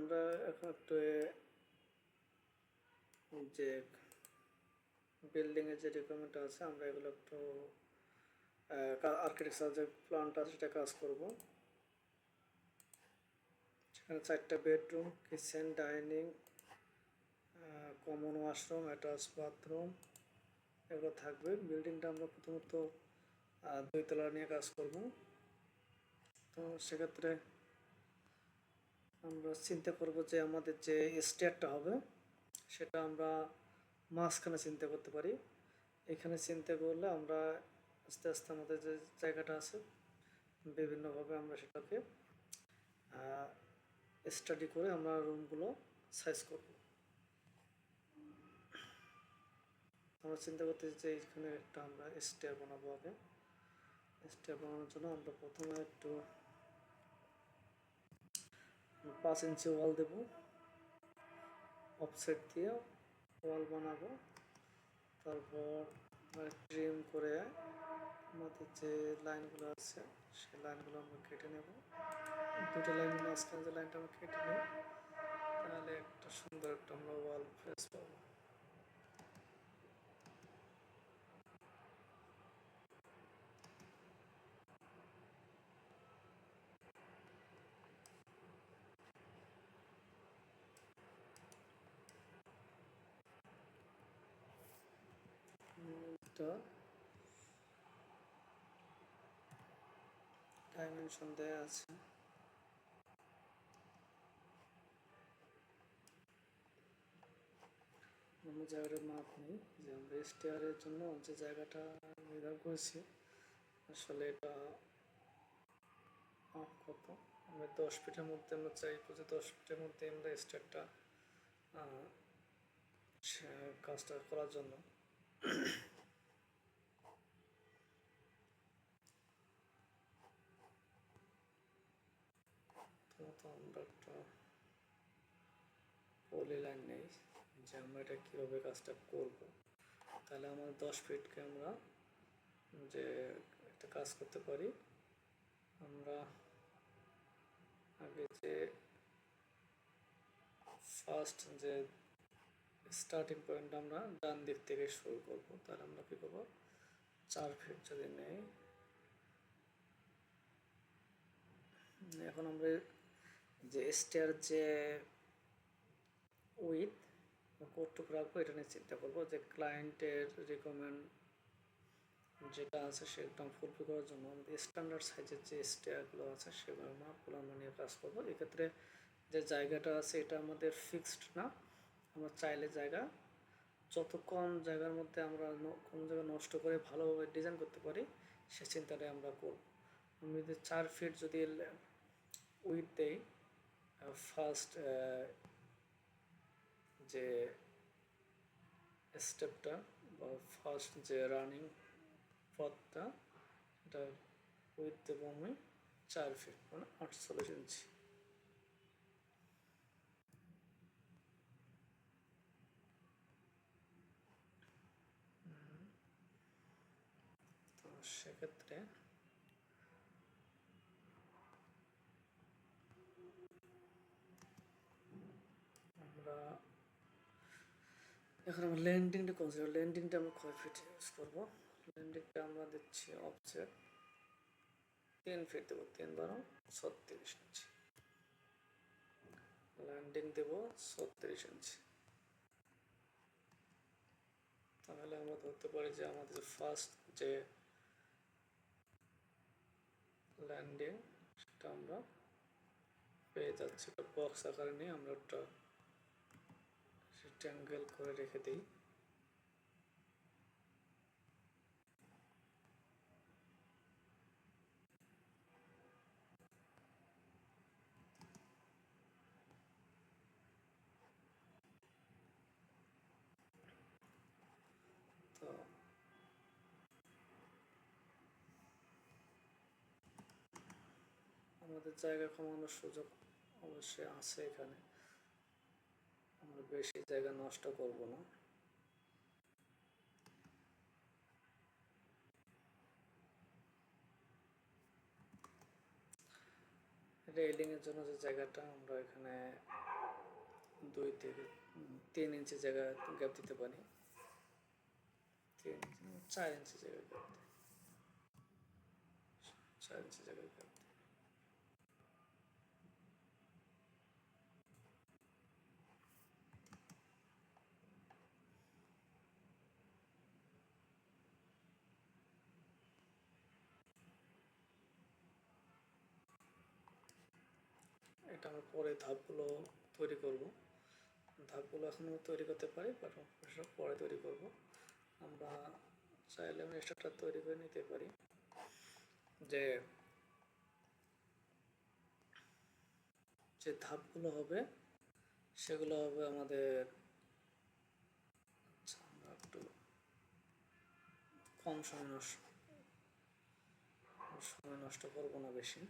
আমরা এখন একটু যে বিল্ডিংয়ের যে রিকোয়ারমেন্ট আছে আমরা এগুলো একটু আর্কিটেকচার যে প্ল্যানটা আছে সেটা কাজ করব। সেখানে 4টা bedroom, kitchen, dining, common washroom, attach bathroom এগুলো থাকবে। বিল্ডিংটা আমরা প্রথমত 2 তলা নিয়ে কাজ করব। তো সেক্ষেত্রে আমরা চিন্তা করব যে আমাদের যে স্টেয়ারটা হবে সেটা আমরা মাঝখানে চিন্তা করতে পারি। এখানে চিন্তা করলে আমরা আস্তে আস্তে আমাদের যে জায়গাটা আছে বিভিন্নভাবে আমরা সেটাকে স্টাডি করে আমরা রুমগুলো সাইজ করব। আমরা চিন্তা করতেছি যে এখানে একটা আমরা স্টেয়ার বানাবো। আগে স্টেয়ার বানানোর জন্য আমরা প্রথমে একটু 5 ইঞ্চি ওয়াল দেব, অফসেট দিয়ে ওয়াল বানাবো। তারপর ট্রিম করে আমাদের যে লাইনগুলো আছে সেই লাইনগুলো আমরা কেটে নেব। 2টা লাইনের মাঝখানে যে লাইনটা আমরা কেটে নেব, তাহলে একটা সুন্দর একটা আমরা ওয়াল ফেস পাবো। ডাইমেনশন দেয়া আছে। আমরা জায়গাটার মাপ নেই যে আমরা স্টেয়ারের জন্য যে জায়গাটা নির্ধারণ করেছি আসলে এটা মাপ কত। আমরা 10 ফিটের মধ্যে আমরা চাইবো যে 10 ফিটের মধ্যে আমরা স্টেয়ারটা কাজটা করার জন্য। তো আমরা একটা পলি লাইন নেই যে আমরা এটা কীভাবে কাজটা করব। তাহলে আমাদের 10 ফিটকে আমরা যে একটা কাজ করতে পারি। আমরা আগে যে ফার্স্ট যে স্টার্টিং পয়েন্ট আমরা ডান দিক থেকে শুরু করব। তাহলে আমরা কী করবো, 4 ফিট যদি নেই, এখন আমরা যে স্টেয়ার যে উইথ কতটুকু রাখবো এটা নিয়ে চিন্তা করবো। যে ক্লায়েন্টের রিকমেন্ড যেটা আছে সেটা ফুলফিল করার জন্য আমাদের স্ট্যান্ডার্ড সাইজের যে স্টেয়ারগুলো আছে সেগুলো মাপগুলো আমরা নিয়ে কাজ করবো। এক্ষেত্রে যে জায়গাটা আছে এটা আমাদের ফিক্সড না, আমরা চাইলে জায়গা যত কম জায়গার মধ্যে আমরা কোনো জায়গা নষ্ট করে ভালোভাবে ডিজাইন করতে পারি সে চিন্তাটাই আমরা করব। আমি যদি 4 ফিট যদি উইথ দেই, ফার্স্ট যে স্টেপটা বা ফার্স্ট যে রানিং পথটা এটা উইথ দেবো আমি 4 ফিট মানে 48 ইঞ্চি। তো সেক্ষেত্রে আমরা এখন আমরা ল্যান্ডিংটা কনসিডার, ল্যান্ডিংটা আমরা কয় ফিট ইউজ করবো। ল্যান্ডিংটা আমরা দিচ্ছি অফসেট 3 ফিট দেবো, 3 12 36 ইঞ্চি। ল্যান্ডিং দেব 36 ইঞ্চি। তাহলে আমরা ধরতে পারি যে আমাদের ফার্স্ট যে ল্যান্ডিং সেটা আমরা পেয়ে যাচ্ছি। বক্স আকারে নিয়ে আমরা একটা রেক্ট্যাঙ্গেল করে রেখে দিই। তো আমাদের জায়গা কমানোর সুযোগ অবশ্যই আছে এখানে, আমরা বেশি জায়গা নষ্ট করব না। রেলিং এর জন্য যে জায়গাটা আমরা এখানে 2 থেকে 3 ইঞ্চি জায়গা গ্যাপ দিতে পারি, 4 ইঞ্চি জায়গা গ্যাপ দিই, 4 ইঞ্চি জায়গা গ্যাপ দিই। এটা আমরা পরে ধাপগুলো তৈরি করব, ধাপগুলো এখনও তৈরি করতে পারি, বাট সব পরে তৈরি করব। আমরা চাইলে আমরা স্ট্রাকচার তৈরি করে নিতে পারি, যে যে ধাপগুলো হবে সেগুলো হবে আমাদের, আচ্ছা আমরা একটু কম সময় নষ্ট করবো না বেশি।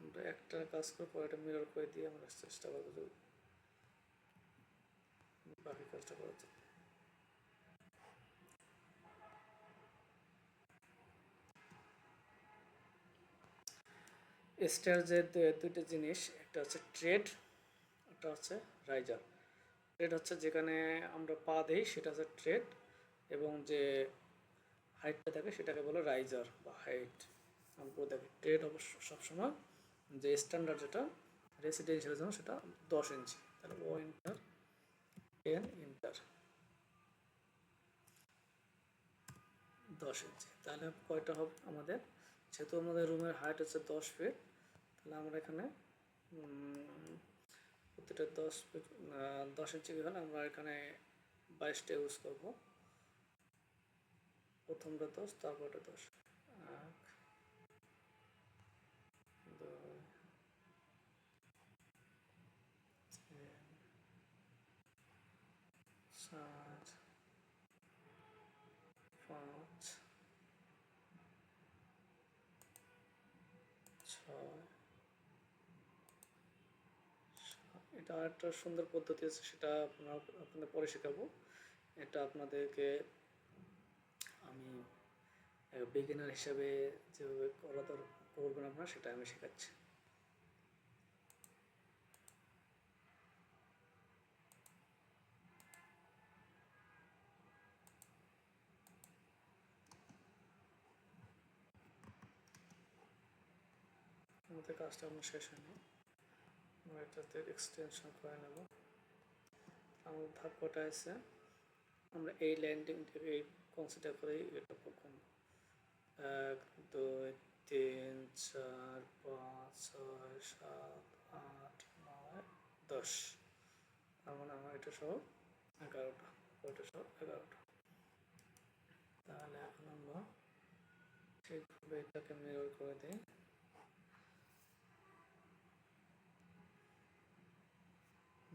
আমরা একটা কাজ করে পরেটা মিরর করে দিয়ে আমরা চেষ্টা করবো যে বাকি কাজটা করার জন্য। স্টার যে দুইটা জিনিস, একটা হচ্ছে ট্রেড, একটা হচ্ছে রাইজার। ট্রেড হচ্ছে যেখানে আমরা পা দেই সেটা হচ্ছে ট্রেড, এবং যে হাইটটা থাকে সেটাকে বলে রাইজার বা হাইট। আমরা দেখি ট্রেড অবশ্য সবসময় যে স্ট্যান্ডার্ড যেটা রেসিডেন্সিয়ালের জন্য সেটা 10 ইঞ্চি, তাহলে ও ইন্টার এন ইন্টার 10 ইঞ্চি। তাহলে কয়টা হবে আমাদের, যেহেতু আমাদের রুমের হাইট হচ্ছে 10 ফিট, তাহলে আমরা এখানে প্রতিটা 10 ইঞ্চি হলে আমরা এখানে 22টা ইউজ করবো। প্রথমটা 10, তারপরটা 10, 1 2 3 4 5 6। এটা একটা সুন্দর পদ্ধতি আছে, সেটা আপনাদের পরে শেখাবো। এটা আপনাদেরকে আমি বিগিনার হিসাবে যেভাবে করবেন আপনারা, সেটা আমি শেখাচ্ছি। আমাদের কাজটা এখনো শেষ হয়নি, আমরা এটাতে এক্সটেনশন করে নেব। আমাদের ধাপ কটা আছে, আমরা এই ল্যান্ডিংটাকে কনসিডার করেই এটা প্রথম 1 2 3 4 5 6 7 8 9 10, তার মানে আমার এটা সহ 11টা, ওইটা সহ 11টা। তাহলে এখন আমরা ঠিকভাবে এটাকে মিরর করে দিই,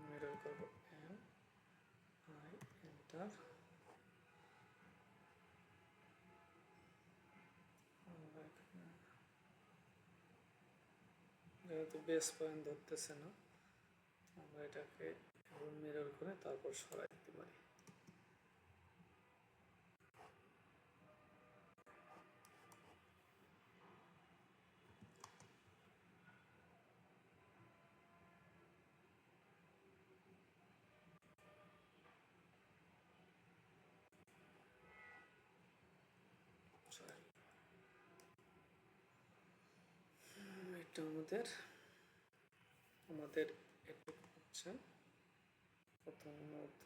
মিরর করবো এম আই এন্টার। আমরা এখানে যেহেতু বেস পয়েন্ট ধরতেছে না, আমরা এটাকে মিরর করে তারপর সরাই দিতে পারি। এটা আমাদের এটুকু হচ্ছে প্রথমত।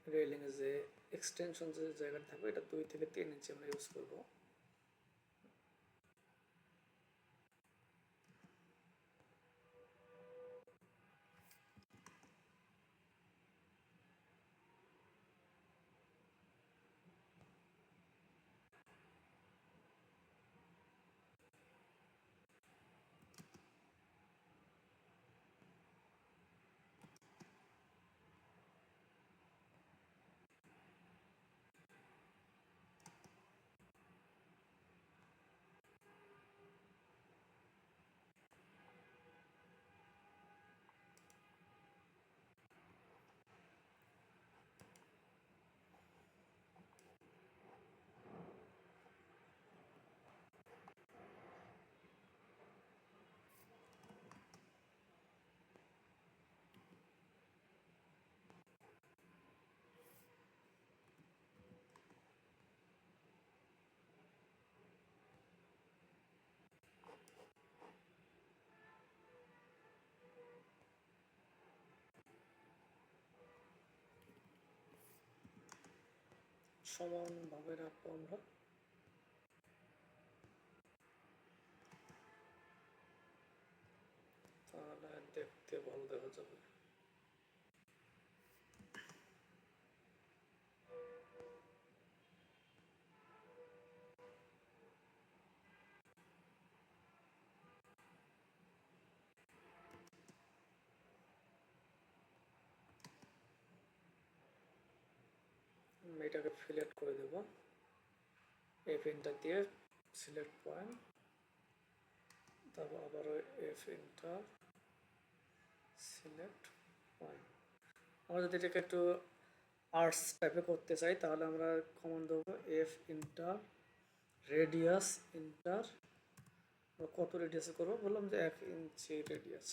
রেলিং এর যে এক্সটেনশন যে জায়গাটা থাকবে, এটা 2 থেকে 3 ইঞ্চি আমরা ইউজ করবো। সমানভাবে রাখবো আমরা। তাহলে দেখতে ভালো দেখা যাবে। এটাকে সিলেক্ট করে দেব, এফ এন্টার দিয়ে সিলেক্ট পয়েন্ট, তারপর আবারও এফ এন্টার সিলেক্ট পয়েন্ট। আমরা যদি এটাকে একটু আর্টস টাইপে করতে চাই তাহলে আমরা কমান্ড দেবো এফ ইন্টার রেডিয়াস ইন্টার, কত রেডিয়াসে করবো, বললাম যে 1 ইঞ্চি রেডিয়াস।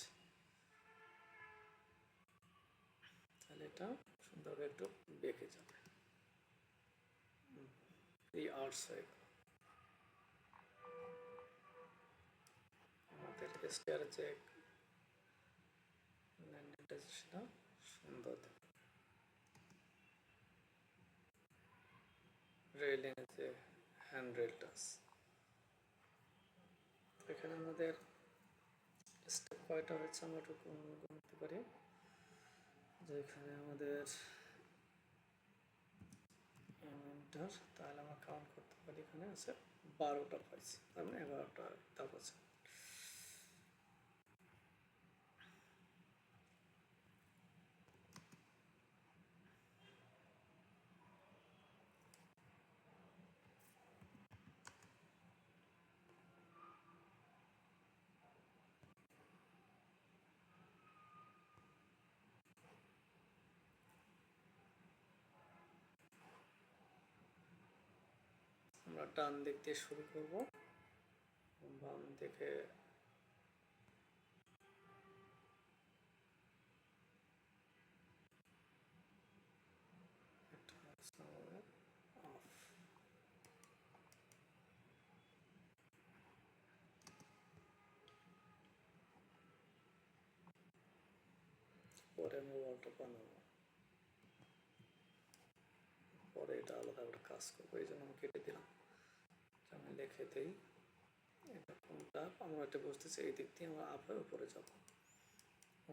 তাহলে এটা সুন্দরভাবে একটু বেঁকে যাবে, এই আর্টস হয়ে গেল আমাদের স্টেয়ারের যে ল্যান্ডিংটা সেটা সুন্দর রেলিং এর যে হ্যান্ডরেলটা আছে। এখানে আমাদের স্টেপ কয়টা হচ্ছে আমরা একটু গুনতে পারি, যে এখানে আমাদের এন্টার, তাহলে আমরা কাউন্ট করতে পারি, এখানে আছে 12টা পাইছি, তার মানে 11টা ধাপ আছে। আমরা ডান দিক দিয়ে শুরু করব, বাম দিকে পরে আমি ওয়ালটা বানাবো, পরে এটা আলাদা একটা কাজ করবো, এই জন্য আমি কেটে দিলাম। আমি লিখে দিই এটা কোনটা, আমরা এটা বুঝতেছি এই দিক দিয়ে আমরা আবার উপরে যাব,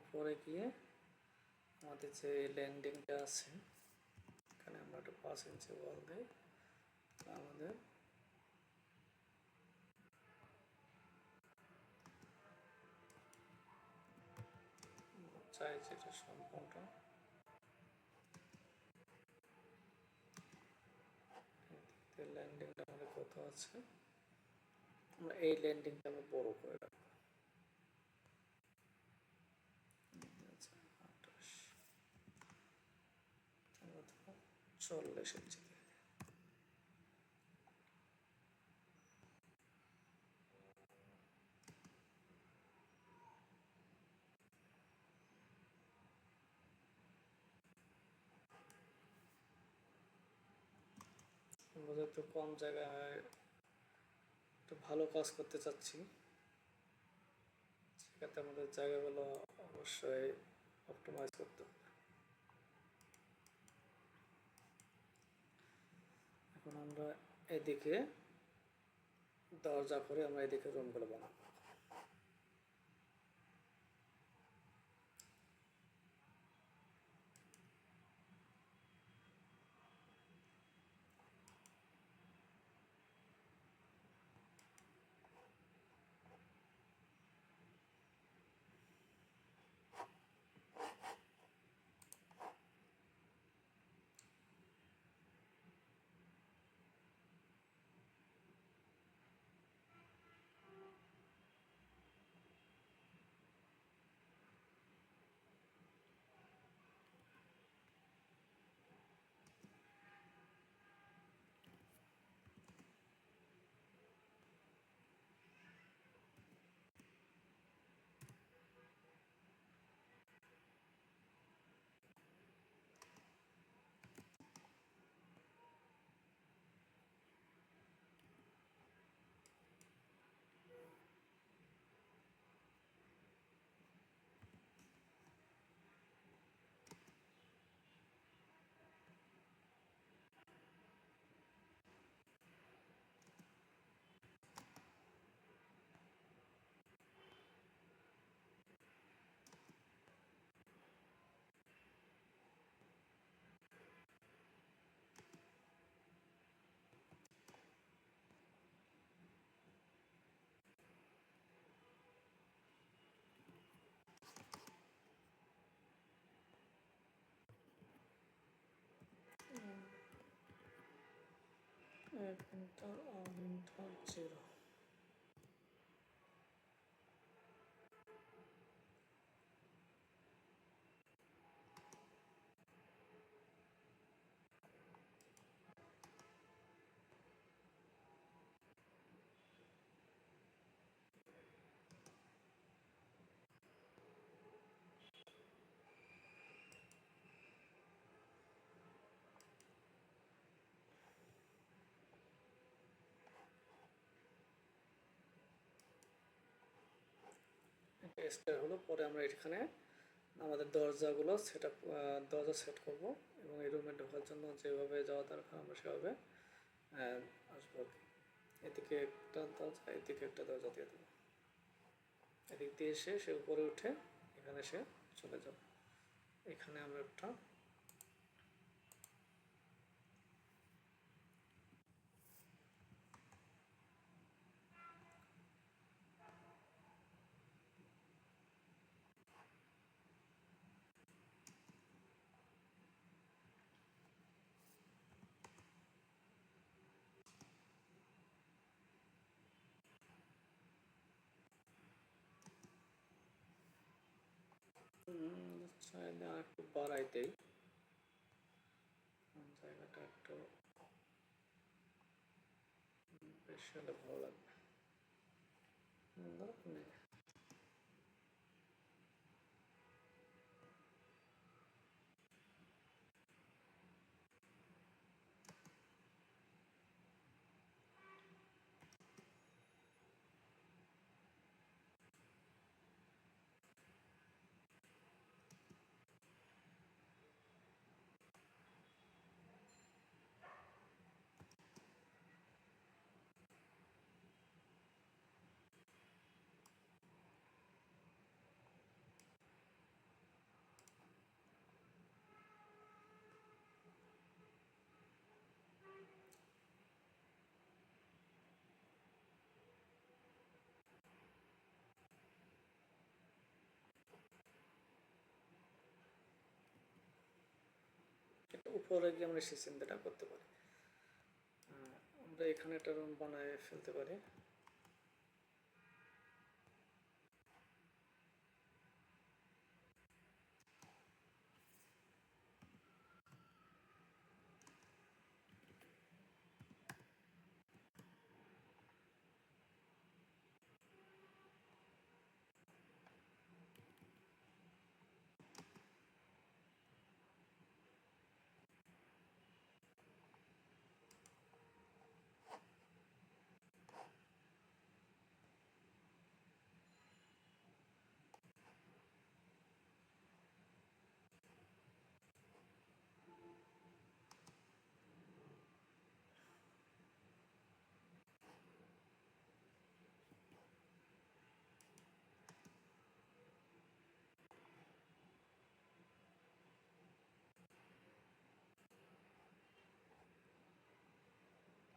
উপরে গিয়ে আমাদের যে ল্যান্ডিংটা আছে এখানে আমরা একটা 5 ইঞ্চি ওয়াল দিই, আমাদের চাই যেটা সম্পূর্ণ ল্যান্ডিংটা আমাদের কত আছে, আমরা এই ল্যান্ডিংটা আমরা বড় করে রাখবো, 40 ইঞ্চি। আমরা যেহেতু কম জায়গায় একটু ভালো কাজ করতে চাচ্ছি, সেক্ষেত্রে আমাদের জায়গাগুলো অবশ্যই অপটিমাইজ করতে হবে। এখন আমরা এদিকে দরজা করে আমরা এদিকে রুমগুলো বানাবো। এন্টার আর এন্টার 0। স্টার হলো। পরে আমরা এখানে আমাদের দরজাগুলো সেট আপ, দরজা সেট করব এবং এই রুমে ঢোকার জন্য যেভাবে যাওয়া দরকার আমরা সেভাবে আসবো। এদিকে একটা দরজা, এদিকে একটা দরজা দিয়ে দেবো। এদিক দিয়ে এসে সে উপরে উঠে এখানে সে চলে যাবে। এখানে আমরা একটা চাইলে আর একটু বাড়াই দেই, জায়গাটা একটু বেশি হলে ভালো লাগবে। উপরে গিয়ে আমরা সেই চিন্তাটা করতে পারি। আমরা এখানে একটা রুম বানায় ফেলতে পারি।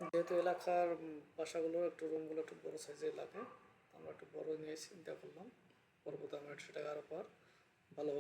যেহেতু এলাকার বাসাগুলো একটু রুমগুলো একটু বড় সাইজের লাগে, আমরা একটু বড় নিয়ে চিন্তা করলাম। পরবর্তী আমরা সেটাকে আরো পর ভালো